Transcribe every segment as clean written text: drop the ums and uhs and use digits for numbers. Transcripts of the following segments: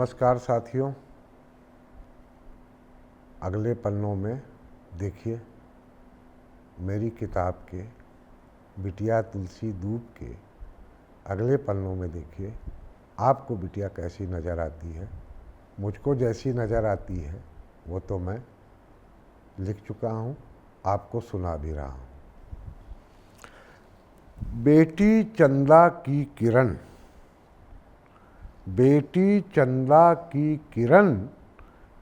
नमस्कार साथियों। अगले पन्नों में देखिए मेरी किताब के बिटिया तुलसी दूब के अगले पन्नों में देखिए आपको बिटिया कैसी नज़र आती है। मुझको जैसी नज़र आती है वो तो मैं लिख चुका हूँ, आपको सुना भी रहा हूँ। बेटी चंदा की किरण, बेटी चंदा की किरण,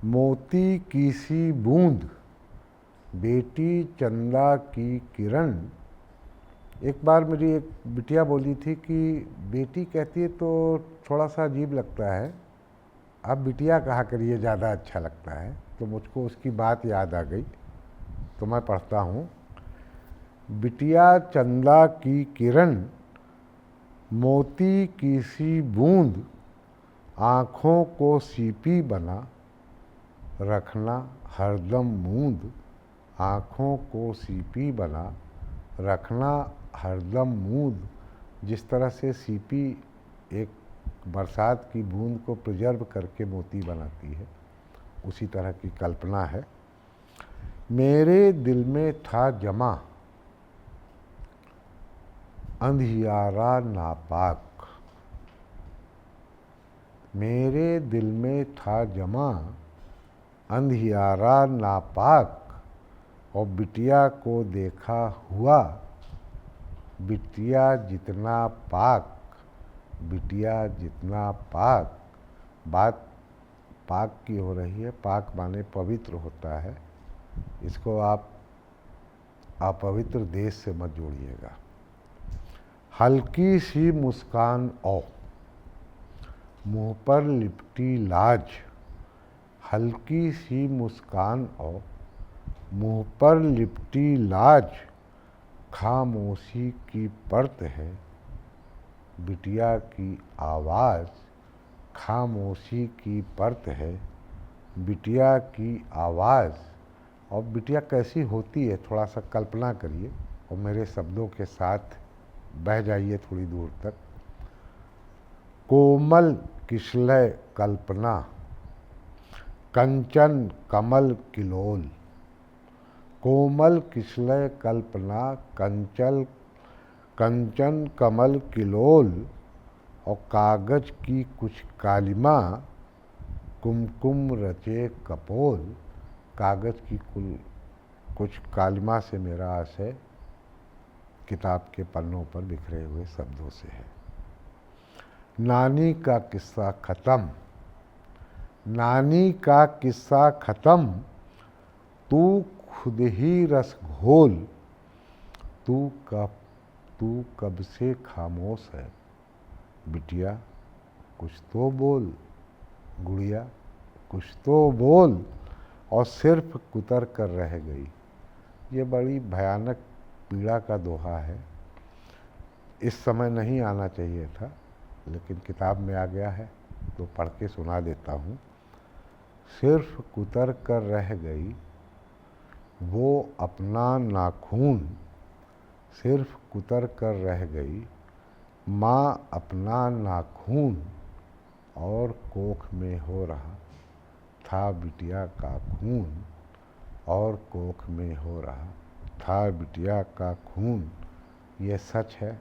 मोती की सी बूंद। बेटी चंदा की किरण। एक बार मेरी एक बिटिया बोली थी कि बेटी कहती है तो थोड़ा सा अजीब लगता है, आप बिटिया कहा करिए, ज़्यादा अच्छा लगता है। तो मुझको उसकी बात याद आ गई तो मैं पढ़ता हूँ। बिटिया चंदा की किरण, मोती की सी बूंद, आँखों को सीपी बना रखना हरदम मूंद। आँखों को सीपी बना रखना हरदम मूंद। जिस तरह से सीपी एक बरसात की बूंद को प्रिजर्व करके मोती बनाती है, उसी तरह की कल्पना है। मेरे दिल में था जमा अंधियारा नापाक। मेरे दिल में था जमा अंधियारा नापाक, और बिटिया को देखा हुआ बिटिया जितना पाक। बिटिया जितना पाक। बात पाक की हो रही है। पाक माने पवित्र होता है। इसको आप अपवित्र देश से मत जोड़िएगा। हल्की सी मुस्कान और मुंह पर लिपटी लाज। हल्की सी मुस्कान और मुंह पर लिपटी लाज, खामोशी की परत है बिटिया की आवाज़। खामोशी की परत है बिटिया की आवाज़। और बिटिया कैसी होती है थोड़ा सा कल्पना करिए और मेरे शब्दों के साथ बह जाइए थोड़ी दूर तक। कोमल किशलय कल्पना, कंचन कमल किलोल। कोमल किशलय कल्पना, कंचन कमल किलोल, और कागज की कुछ कालिमा, कुमकुम रचे कपोल। कागज की कुछ कालिमा से मेरा आशय किताब के पन्नों पर बिखरे हुए शब्दों से है। नानी का किस्सा खत्म। नानी का किस्सा खत्म, तू खुद ही रस घोल। तू कब से खामोश है बिटिया, कुछ तो बोल। गुड़िया कुछ तो बोल, और सिर्फ कुतर कर रह गई। ये बड़ी भयानक पीड़ा का दोहा है। इस समय नहीं आना चाहिए था, लेकिन किताब में आ गया है तो पढ़ के सुना देता हूँ। सिर्फ कुतर कर रह गई वो अपना नाखून। सिर्फ कुतर कर रह गई माँ अपना नाखून, और कोख में हो रहा था बिटिया का खून। और कोख में हो रहा था बिटिया का खून। ये सच है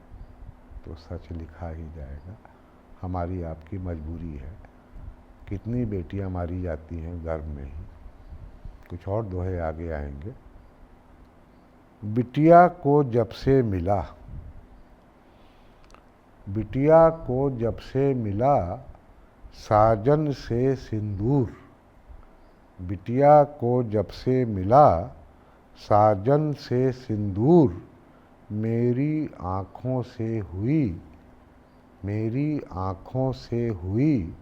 तो सच लिखा ही जाएगा। हमारी आपकी मजबूरी है। कितनी बेटियां मारी जाती हैं गर्भ में ही। कुछ और दोहे आगे आएंगे। बिटिया को जब से मिला, बिटिया को जब से मिला साजन से सिंदूर। बिटिया को जब से मिला साजन से सिंदूर, मेरी आँखों से हुई, मेरी आँखों से हुई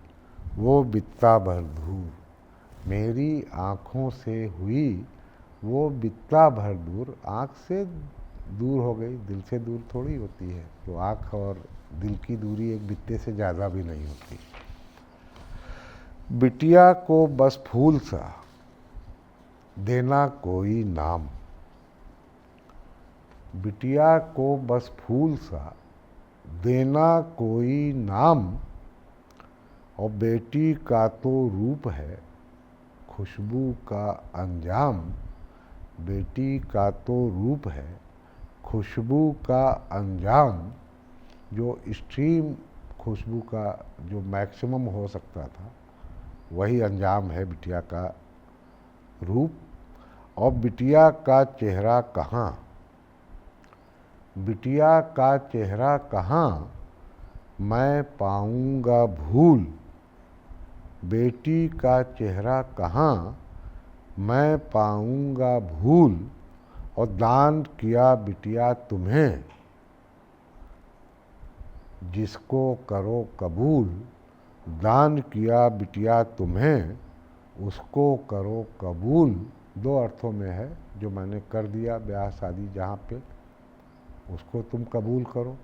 वो बित्ता भर दूर। मेरी आँखों से हुई वो बित्ता भर दूर। आँख से दूर हो गई, दिल से दूर थोड़ी होती है। तो आँख और दिल की दूरी एक बित्ते से ज़्यादा भी नहीं होती। बिटिया को बस फूल सा देना कोई नाम। बिटिया को बस फूल सा देना कोई नाम, और बेटी का तो रूप है खुशबू का अंजाम, बेटी का तो रूप है खुशबू का अंजाम। जो एक्सट्रीम खुशबू का जो मैक्सिमम हो सकता था वही अंजाम है बिटिया का रूप। और बिटिया का चेहरा कहाँ, बिटिया का चेहरा कहाँ मैं पाऊँगा भूल, बेटी का चेहरा कहाँ मैं पाऊँगा भूल। और दान किया बिटिया तुम्हें जिसको करो कबूल, दान किया बिटिया तुम्हें उसको करो कबूल। दो अर्थों में है, जो मैंने कर दिया ब्याह शादी जहाँ पे उसको तुम कबूल करो,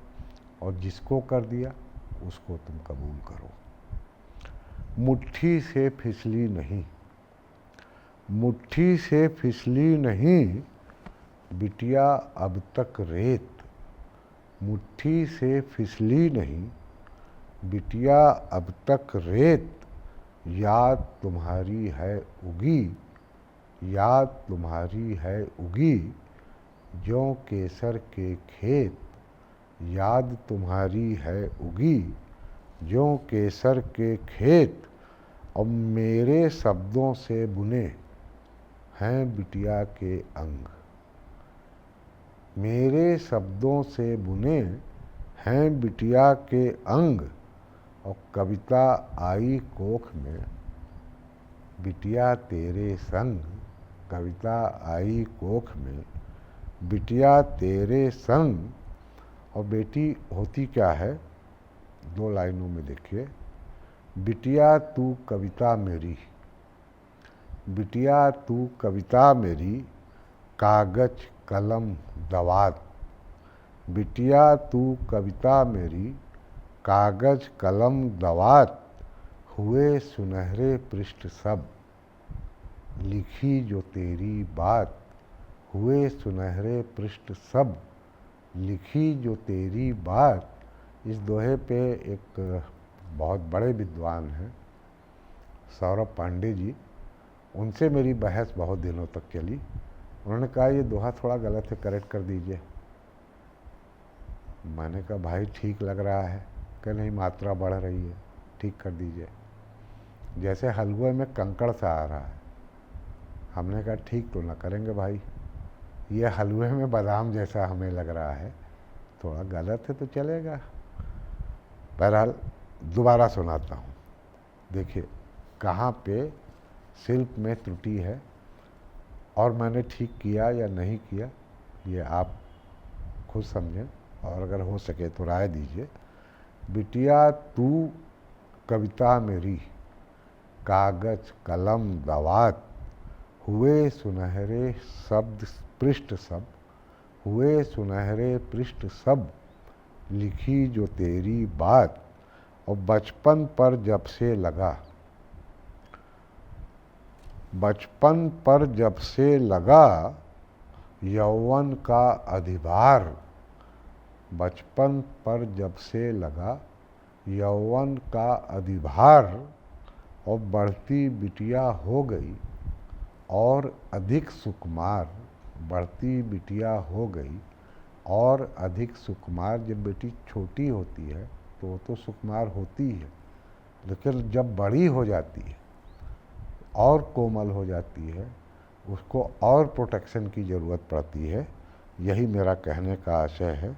और जिसको कर दिया उसको तुम कबूल करो। मुट्ठी से फिसली नहीं, मुट्ठी से फिसली नहीं बिटिया अब तक रेत, मुट्ठी से फिसली नहीं बिटिया अब तक रेत। याद तुम्हारी है उगी, याद तुम्हारी है उगी ज्यों केसर के खेत, याद तुम्हारी है उगी ज्यों केसर के खेत। और मेरे शब्दों से बुने हैं बिटिया के अंग, मेरे शब्दों से बुने हैं बिटिया के अंग। और कविता आई कोख में बिटिया तेरे संग, कविता आई कोख में बिटिया तेरे संग। और बेटी होती क्या है, दो लाइनों में देखिए। बिटिया तू कविता मेरी, बिटिया तू कविता मेरी कागज कलम दवात, बिटिया तू कविता मेरी कागज कलम दवात। हुए सुनहरे पृष्ठ सब लिखी जो तेरी बात, हुए सुनहरे पृष्ठ सब लिखी जो तेरी बात। इस दोहे पे एक बहुत बड़े विद्वान हैं सौरभ पांडे जी, उनसे मेरी बहस बहुत दिनों तक चली। उन्होंने कहा ये दोहा थोड़ा गलत है, करेक्ट कर दीजिए। मैंने कहा भाई ठीक लग रहा है, कि नहीं मात्रा बढ़ रही है, ठीक कर दीजिए। जैसे हलवे में कंकड़ सा आ रहा है, हमने कहा ठीक तो ना करेंगे भाई, ये हलवे में बादाम जैसा हमें लग रहा है, थोड़ा गलत है तो चलेगा। बहरहाल दोबारा सुनाता हूँ, देखिए कहाँ पे शिल्प में त्रुटि है और मैंने ठीक किया या नहीं किया ये आप खुद समझें, और अगर हो सके तो राय दीजिए। बिटिया तू कविता मेरी कागज कलम दवात, हुए सुनहरे शब्द पृष्ठ सब, हुए सुनहरे पृष्ठ सब लिखी जो तेरी बात। और बचपन पर जब से लगा, बचपन पर जब से लगा यौवन का अधिभार, बचपन पर जब से लगा यौवन का अधिभार। और बढ़ती बिटिया हो गई और अधिक सुकुमार, बढ़ती बिटिया हो गई और अधिक सुकुमार। जब बेटी छोटी होती है तो वो तो सुकुमार होती है, लेकिन जब बड़ी हो जाती है और कोमल हो जाती है, उसको और प्रोटेक्शन की ज़रूरत पड़ती है। यही मेरा कहने का आशय है।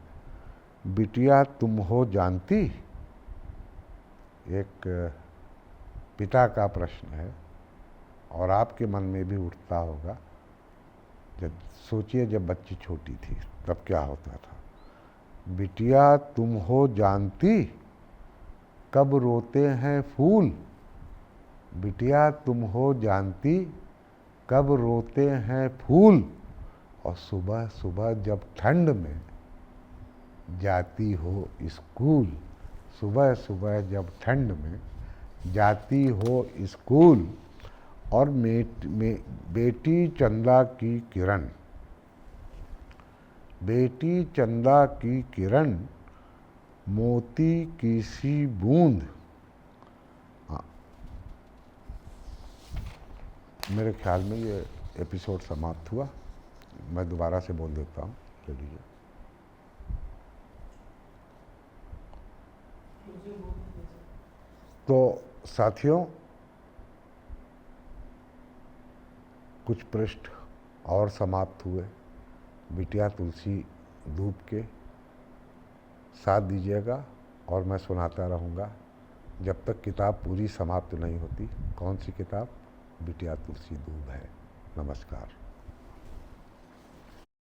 बिटिया तुम हो जानती, एक पिता का प्रश्न है और आपके मन में भी उठता होगा। जब सोचिए जब बच्ची छोटी थी तब क्या होता था। बिटिया तुम हो जानती कब रोते हैं फूल, बिटिया तुम हो जानती कब रोते हैं फूल। और सुबह सुबह जब ठंड में जाती हो स्कूल, सुबह सुबह जब ठंड में जाती हो स्कूल। और बेटी चंदा की किरण, बेटी चंदा की किरण मोती की सी बूंद, मेरे ख्याल में ये एपिसोड समाप्त हुआ। मैं दोबारा से बोल देता हूँ, ले लीजिए। तो साथियों, कुछ पृष्ठ और समाप्त हुए। बिटिया तुलसी दूब के साथ दीजिएगा और मैं सुनाता रहूँगा जब तक किताब पूरी समाप्त नहीं होती। कौन सी किताब? बिटिया तुलसी दूब है। नमस्कार।